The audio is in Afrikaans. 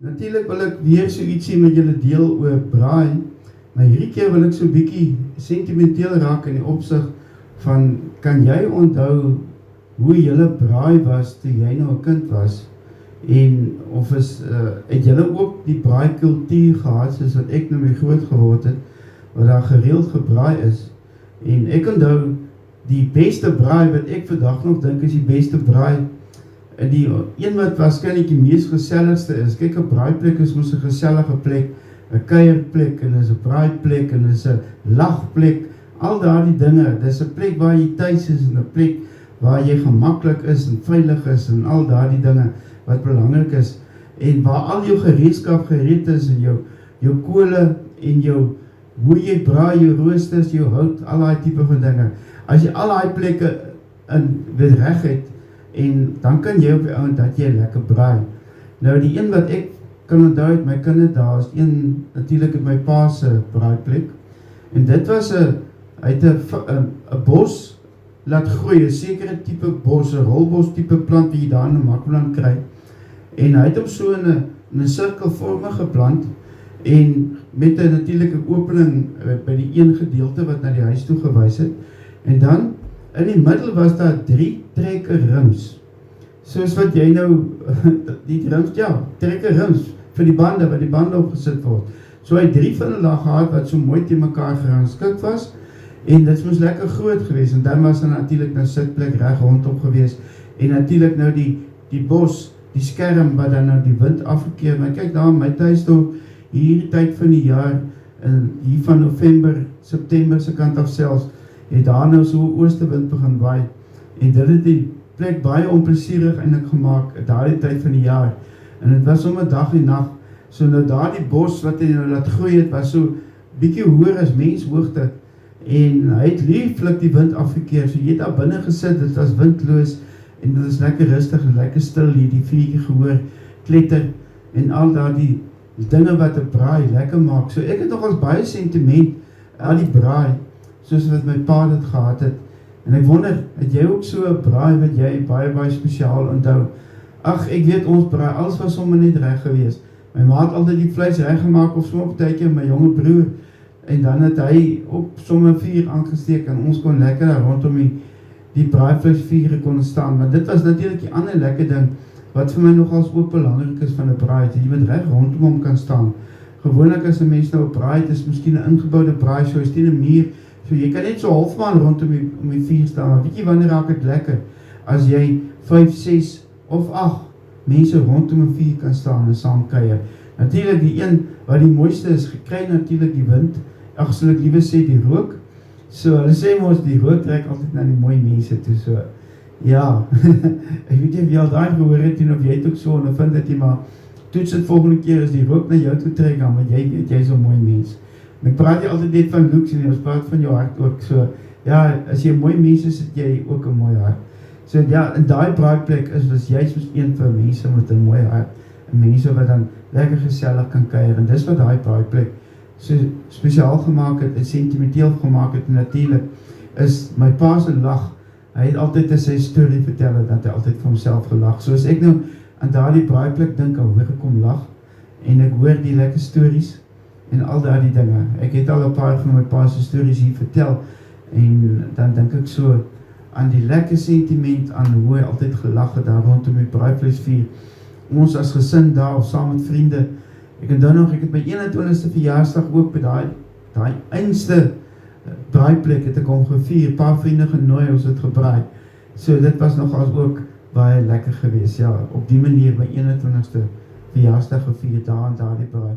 Natuurlijk wil ek weer so ietsie met julle deel oor braai, maar hierdie keer wil ek so bietjie sentimenteel raak in die opsig van, kan jy onthou hoe julle braai was toe jy nou 'n kind was? En of het julle ook die braai kultuur gehad soos wat ek nou mee groot geword het, waar daar gereeld gebraai is? En ek onthou die beste braai wat ek vandag nog dink is die beste braai, die een wat waarskynlik die mees geselligste is. Kyk, 'n braaiplek is mos 'n gesellige plek, 'n kuierplek en is 'n braaiplek en is 'n lagplek, al daardie dinge. Dis 'n plek waar jy tuis is en 'n plek waar jy gemaklik is en veilig is en al daardie dinge wat belangrik is, en waar al jou gereedskap gereed is en jou kole en hoe jy braai, jou roosters, jou hout, al daai tipe van dinge. As jy al daai plekke weer reg het, en dan kan jy op die ouend dat jy lekker braai. Nou die een wat ek kan onthou uit my kinderdae is een natuurlik in my pa se braaiplek, en dit was hy het 'n bos laat groei, 'n sekere tipe bos, 'n rolbos tipe plant wat jy daar in 'n Makwaland kry, en hy het hom so in 'n sirkelvormige plant, en met 'n natuurlike opening by die een gedeelte wat na die huis toe gewys het, en dan in die middel was daar 3 trekker rims, soos wat jy nou, die rims, ja, trekker rims, vir die bande, wat die bande opgesit word. So hy 3 van hulle gehad, wat so mooi teen mekaar gerangskik was, en dit moes lekker groot gewees, en dan was daar natuurlik nou sitplek reg rondom gewees, en natuurlik nou die bos, die skerm, wat dan nou die wind afgekeer, maar kyk daar in my thuisdorp, hierdie tyd van die jaar, hier van November, September se kant af selfs, het daar nou so 'n oostewind begin waai, en dit het die plek baie onplesierig eintlik gemaak, daardie tyd van die jaar, en dit was sommer dag en nag, so nou daardie bos wat hy nou laat groei het, was so bietjie hoër as menshoogte, en hy het lieflik die wind afgekeer, so jy het daar binne gesit, dit was windloos, en dit is lekker rustig en lekker stil hier, die vuurtjie gehoor, kletter, en al daardie dinge wat 'n braai lekker maak, so ek het nogals baie sentiment, al die braai, soos wat my pa dit gehad het, en ek wonder, het jy ook so 'n braai wat jy baie spesiaal onthou? Ag, ek weet ons braai, alles was sommer net reg gewees, my ma het altyd die vleis reg gemaak, of sommer partykeer my jonge broer, en dan het hy ook sommer vuur aangesteek, en ons kon lekker daar rondom die braaivleisvuur kon staan, maar dit was natuurlik die ander lekker ding, wat vir my nogals ook belangrik is van 'n braai, dat jy met reg rondom hom kan staan. Gewoonlik as 'n mens nou 'n braai, dit is miskien 'n ingeboude braai, so is teen 'n muur, so jy kan net so halfmaan rondom die vuur staan, maar weet jy wanneer raak dit lekker? As jy 5, 6 of 8 mense rondom 'n vuur kan staan en saam kuier. Natuurlik die een wat die mooiste is, gekry natuurlik die wind, ag sal ek liewe sê die rook, so hulle sê mos die rook trek altyd na die mooi mense toe, so ja, ek weet nie of jy al daai gehoor het, en of jy het ook so ondervind dat jy maar toets het volgende keer as die rook na jou toe trek, maar jy weet, jy is so mooi mens. En ek praat nie altyd net van looks nie, ons praat van jou hart ook, so ja, as jy 'n mooi mens is, het jy ook 'n mooi hart. So ja, in daai braaiplek is juist soos een vir mense met 'n mooi hart, en mense wat dan lekker gesellig kan kuier, en dis wat daai braaiplek so spesiaal gemaak het, en sentimenteel gemaak het, en natuurlik is my pa se lag, hy het altyd sy storie vertel, dat hy altyd vir homself gelag, so as ek nou aan daardie braaiplek dink, hoor ek hom lag, en ek hoor die lekker stories, en al daardie dinge, ek het al 'n paar van my pa se stories hier vertel, en dan dink ek so, aan die lekker sentiment, aan hoe hy altyd gelag het, daar rondom die braaivleisvuur, ons as gesin daar, of saam met vriende, ek onthou nog, ek het my 21ste verjaarsdag ook by daai einste braaiplek het ek hom gevier, 'n paar vriende genooi, ons het gebraai, so dit was nogals ook baie lekker geweest, ja, op die manier my 21ste verjaarsdag gevier, daar en daardie braai.